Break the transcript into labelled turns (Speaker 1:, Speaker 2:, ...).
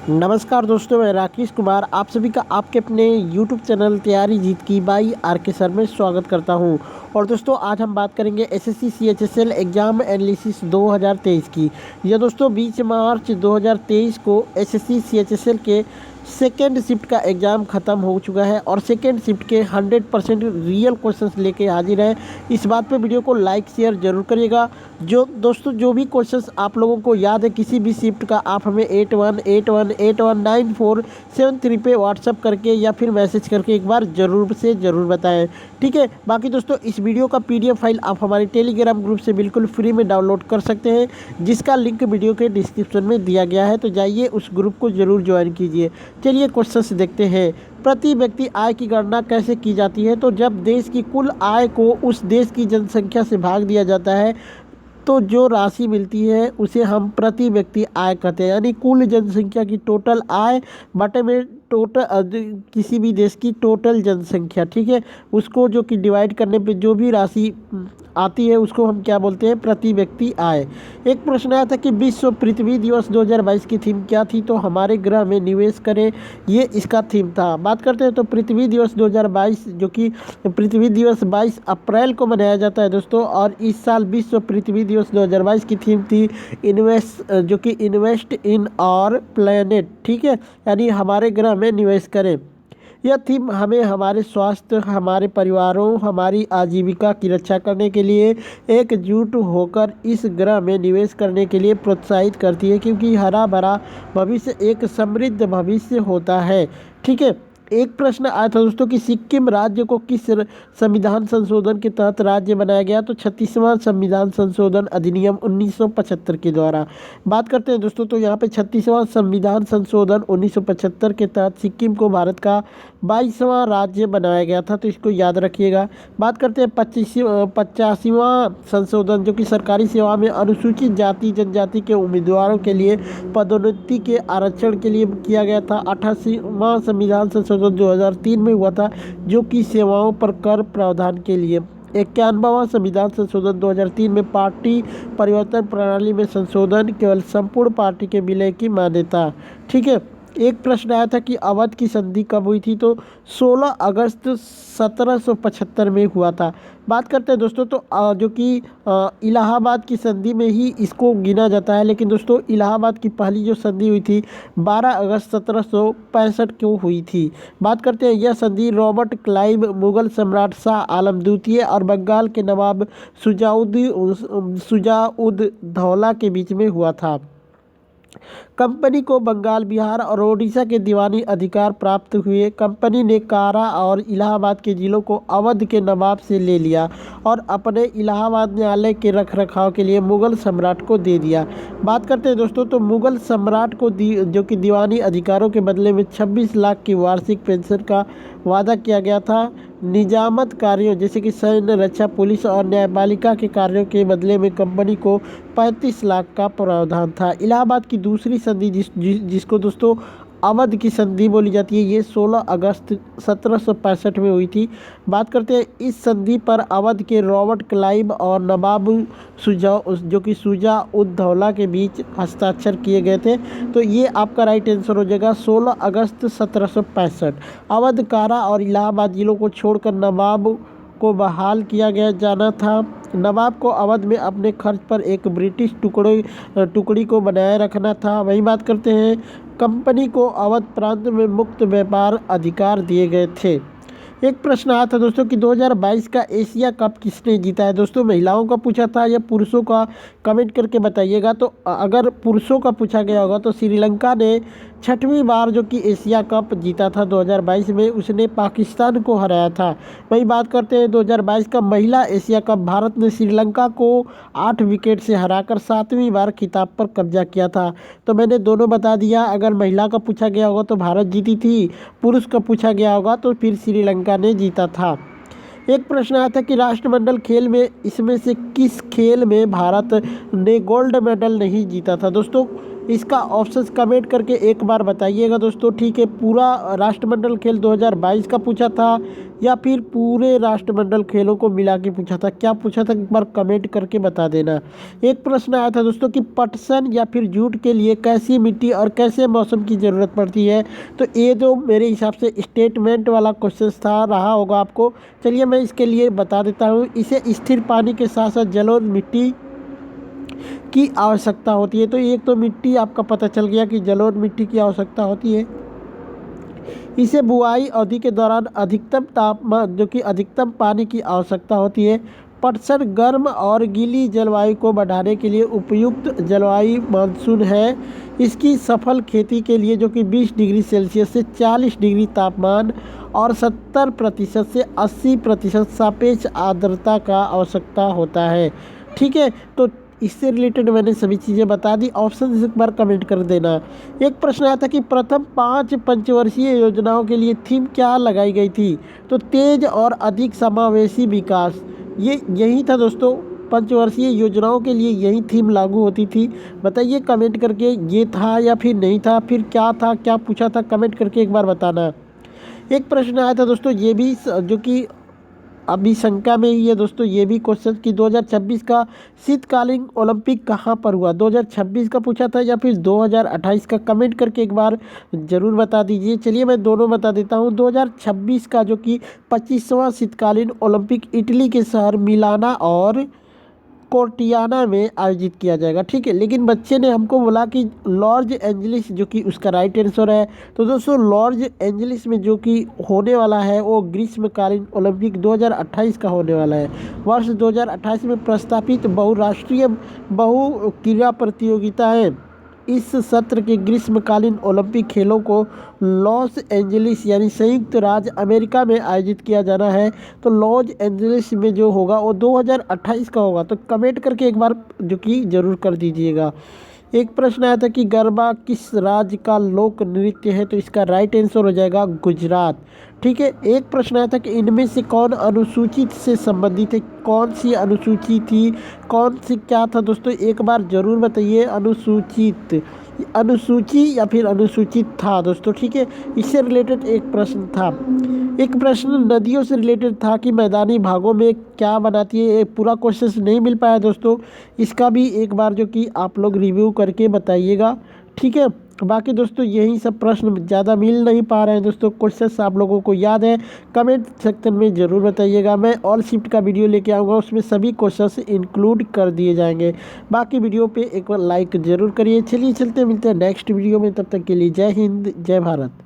Speaker 1: नमस्कार दोस्तों, मैं राकेश कुमार आप सभी का आपके अपने यूट्यूब चैनल तैयारी जीत की बाई आर के सर में स्वागत करता हूं। और दोस्तों आज हम बात करेंगे एसएससी सीएचएसएल एग्ज़ाम एनालिसिस 2023 की। यह दोस्तों 20 मार्च 2023 को एसएससी सीएचएसएल के सेकेंड शिफ्ट का एग्ज़ाम ख़त्म हो चुका है और सेकेंड शिफ्ट के 100% रियल क्वेश्चंस लेके हाजिर है। इस बात पे वीडियो को लाइक शेयर ज़रूर करिएगा। जो भी क्वेश्चंस आप लोगों को याद है किसी भी शिफ्ट का, आप हमें 8181819473 पे व्हाट्सअप करके या फिर मैसेज करके एक बार ज़रूर से ज़रूर बताएं, ठीक है। बाकी दोस्तों इस वीडियो का पीडीएफ फाइल आप हमारे टेलीग्राम ग्रुप से बिल्कुल फ्री में डाउनलोड कर सकते हैं, जिसका लिंक वीडियो के डिस्क्रिप्शन में दिया गया है, तो जाइए उस ग्रुप को ज़रूर ज्वाइन कीजिए। चलिए क्वेश्चंस देखते हैं। प्रति व्यक्ति आय की गणना कैसे की जाती है? तो जब देश की कुल आय को उस देश की जनसंख्या से भाग दिया जाता है तो जो राशि मिलती है उसे हम प्रति व्यक्ति आय कहते हैं। यानी कुल जनसंख्या की टोटल आय बटे में किसी भी देश की टोटल जनसंख्या, ठीक है, उसको जो कि डिवाइड करने पे जो भी राशि आती है उसको हम क्या बोलते हैं? प्रति व्यक्ति आय। एक प्रश्न आया था कि विश्व पृथ्वी दिवस 2022 की थीम क्या थी? तो हमारे ग्रह में निवेश करें, ये इसका थीम था। बात करते हैं तो पृथ्वी दिवस 2022 जो कि पृथ्वी दिवस 22 अप्रैल को मनाया जाता है दोस्तों, और इस साल विश्व पृथ्वी दिवस 2022 की थीम थी इन्वेस्ट इन आवर प्लेनेट, ठीक है, यानी हमारे ग्रह में निवेश करें। यह थीम हमें हमारे स्वास्थ्य, हमारे परिवारों, हमारी आजीविका की रक्षा करने के लिए एकजुट होकर इस ग्रह में निवेश करने के लिए प्रोत्साहित करती है, क्योंकि हरा भरा भविष्य एक समृद्ध भविष्य होता है, ठीक है। एक प्रश्न आया था दोस्तों कि सिक्किम राज्य को किस संविधान संशोधन के तहत राज्य बनाया गया? तो 36वां संविधान संशोधन अधिनियम 1975 के द्वारा। बात करते हैं दोस्तों तो यहाँ पे 36वां संविधान संशोधन 1975 के तहत सिक्किम को भारत का 22वां राज्य बनाया गया था, तो इसको याद रखिएगा। बात करते हैं 85वां संशोधन जो कि सरकारी सेवा में अनुसूचित जाति जनजाति के उम्मीदवारों के लिए पदोन्नति के आरक्षण के लिए किया गया था। 88वां संविधान संशोधन 2003 में हुआ था जो कि सेवाओं पर कर प्रावधान के लिए। 91वां संविधान संशोधन 2003 में पार्टी परिवर्तन प्रणाली में संशोधन, केवल संपूर्ण पार्टी के विलय की मान्यता, ठीक है। एक प्रश्न आया था कि अवध की संधि कब हुई थी? तो 16 अगस्त 1775 में हुआ था। बात करते हैं दोस्तों तो जो कि इलाहाबाद की संधि में ही इसको गिना जाता है, लेकिन दोस्तों इलाहाबाद की पहली जो संधि हुई थी 12 अगस्त 1765 को हुई थी। बात करते हैं यह संधि रॉबर्ट क्लाइव, मुगल सम्राट शाह आलम द्वितीय और बंगाल के नवाब शुजाउद्दौला के बीच में हुआ था। कंपनी को बंगाल, बिहार और ओडिशा के दीवानी अधिकार प्राप्त हुए। कंपनी ने कारा और इलाहाबाद के जिलों को अवध के नवाब से ले लिया और अपने इलाहाबाद न्यायालय के रखरखाव के लिए मुगल सम्राट को दे दिया। बात करते हैं दोस्तों तो मुगल सम्राट को जो कि दीवानी अधिकारों के बदले में 26 लाख की वार्षिक पेंशन का वादा किया गया था। निजामत कार्यों जैसे कि सैन्य, रक्षा, पुलिस और न्यायपालिका के कार्यों के बदले में कंपनी को 35 लाख का प्रावधान था। इलाहाबाद की दूसरी संधि जिसको दोस्तों अवध की संधि बोली जाती है, ये 16 अगस्त 1765 में हुई थी। बात करते हैं इस संधि पर अवध के रॉबर्ट क्लाइव और नवाब शुजाउद्दौला के बीच हस्ताक्षर किए गए थे। तो ये आपका राइट आंसर हो जाएगा 16 अगस्त 1765। अवध, कारा और इलाहाबाद जिलों को छोड़कर नवाब को बहाल किया गया जाना था। नवाब को अवध में अपने खर्च पर एक ब्रिटिश टुकड़ी को बनाए रखना था। वहीं बात करते हैं कंपनी को अवध प्रांत में मुक्त व्यापार अधिकार दिए गए थे। एक प्रश्न आया था दोस्तों कि 2022 का एशिया कप किसने जीता है? दोस्तों महिलाओं का पूछा था या पुरुषों का? कमेंट करके बताइएगा। तो अगर पुरुषों का पूछा गया होगा तो श्रीलंका ने 6वीं बार जो कि एशिया कप जीता था 2022 में, उसने पाकिस्तान को हराया था। वही बात करते हैं 2022 का महिला एशिया कप, भारत ने श्रीलंका को 8 विकेट से हराकर 7वीं बार खिताब पर कब्जा किया था। तो मैंने दोनों बता दिया। अगर महिला का पूछा गया होगा तो भारत जीती थी, पुरुष का पूछा गया होगा तो फिर श्रीलंका ने जीता था। एक प्रश्न आया था कि राष्ट्रमंडल खेल में इसमें से किस खेल में भारत ने गोल्ड मेडल नहीं जीता था? दोस्तों इसका ऑप्शंस कमेंट करके एक बार बताइएगा दोस्तों, ठीक है। पूरा राष्ट्रमंडल खेल 2022 का पूछा था, या फिर पूरे राष्ट्रमंडल खेलों को मिला के पूछा था? क्या पूछा था एक बार कमेंट करके बता देना। एक प्रश्न आया था दोस्तों कि पटसन या फिर जूट के लिए कैसी मिट्टी और कैसे मौसम की ज़रूरत पड़ती है? तो ये जो मेरे हिसाब से स्टेटमेंट वाला क्वेश्चन था रहा होगा आपको। चलिए मैं इसके लिए बता देता हूँ। इसे स्थिर पानी के साथ साथ जलोढ़ मिट्टी की आवश्यकता होती है। तो एक तो मिट्टी आपका पता चल गया कि जलोढ़ मिट्टी की आवश्यकता होती है। इसे बुआई अवधि के दौरान अधिकतम तापमान जो कि अधिकतम पानी की आवश्यकता होती है। पटसन गर्म और गीली जलवायु को बढ़ाने के लिए उपयुक्त जलवायु मानसून है। इसकी सफल खेती के लिए जो कि 20 डिग्री सेल्सियस से 40 डिग्री तापमान और 70% से 80% सापेक्ष आर्द्रता का आवश्यकता होता है। ठीक है, तो इससे रिलेटेड मैंने सभी चीज़ें बता दी। ऑप्शन एक बार कमेंट कर देना। एक प्रश्न आया था कि प्रथम 5 पंचवर्षीय योजनाओं के लिए थीम क्या लगाई गई थी? तो तेज और अधिक समावेशी विकास, ये यही था दोस्तों। पंचवर्षीय योजनाओं के लिए यही थीम लागू होती थी। बताइए कमेंट करके, ये था या फिर नहीं था, फिर क्या था, क्या पूछा था, कमेंट करके एक बार बताना। एक प्रश्न आया था दोस्तों, ये भी जो कि अभी शंका में ही है दोस्तों, ये भी क्वेश्चन कि 2026 का शीतकालीन ओलंपिक कहाँ पर हुआ? 2026 का पूछा था या फिर 2028 का? कमेंट करके एक बार ज़रूर बता दीजिए। चलिए मैं दोनों बता देता हूँ। 2026 का जो कि 25वां शीतकालीन ओलंपिक इटली के शहर मिलाना और कोर्टियाना में आयोजित किया जाएगा। ठीक है, लेकिन बच्चे ने हमको बोला कि लॉस एंजलिस जो कि उसका राइट आंसर है। तो दोस्तों लॉस एंजलिस में जो कि होने वाला है वो ग्रीष्मकालीन ओलंपिक 2028 का होने वाला है। वर्ष 2028 में प्रस्तावित बहुराष्ट्रीय बहु क्रीड़ा प्रतियोगिताएं इस सत्र के ग्रीष्मकालीन ओलंपिक खेलों को लॉस एंजलिस यानी संयुक्त राज्य अमेरिका में आयोजित किया जाना है। तो लॉस एंजलिस में जो होगा वो 2028 का होगा। तो कमेंट करके एक बार जो कि ज़रूर कर दीजिएगा। एक प्रश्न आया था कि गरबा किस राज्य का लोक नृत्य है? तो इसका राइट आंसर हो जाएगा गुजरात। ठीक है, एक प्रश्न आया था कि इनमें से कौन अनुसूचित से संबंधित है? कौन सी अनुसूची थी, कौन सी क्या था दोस्तों? एक बार ज़रूर बताइए। अनुसूचित, अनुसूची या फिर अनुसूचित था दोस्तों। ठीक है, इससे रिलेटेड एक प्रश्न था। एक प्रश्न नदियों से रिलेटेड था कि मैदानी भागों में क्या बनाती है? एक पूरा क्वेश्चन नहीं मिल पाया दोस्तों, इसका भी एक बार जो कि आप लोग रिव्यू करके बताइएगा। ठीक है, बाकी दोस्तों यही सब प्रश्न ज़्यादा मिल नहीं पा रहे हैं दोस्तों। क्वेश्चंस आप लोगों को याद है कमेंट सेक्शन में ज़रूर बताइएगा। मैं ऑल शिफ्ट का वीडियो लेके आऊँगा, उसमें सभी क्वेश्चंस इंक्लूड कर दिए जाएंगे। बाकी वीडियो पे एक बार लाइक ज़रूर करिए। चलिए चलते मिलते हैं नेक्स्ट वीडियो में, तब तक के लिए जय हिंद जय भारत।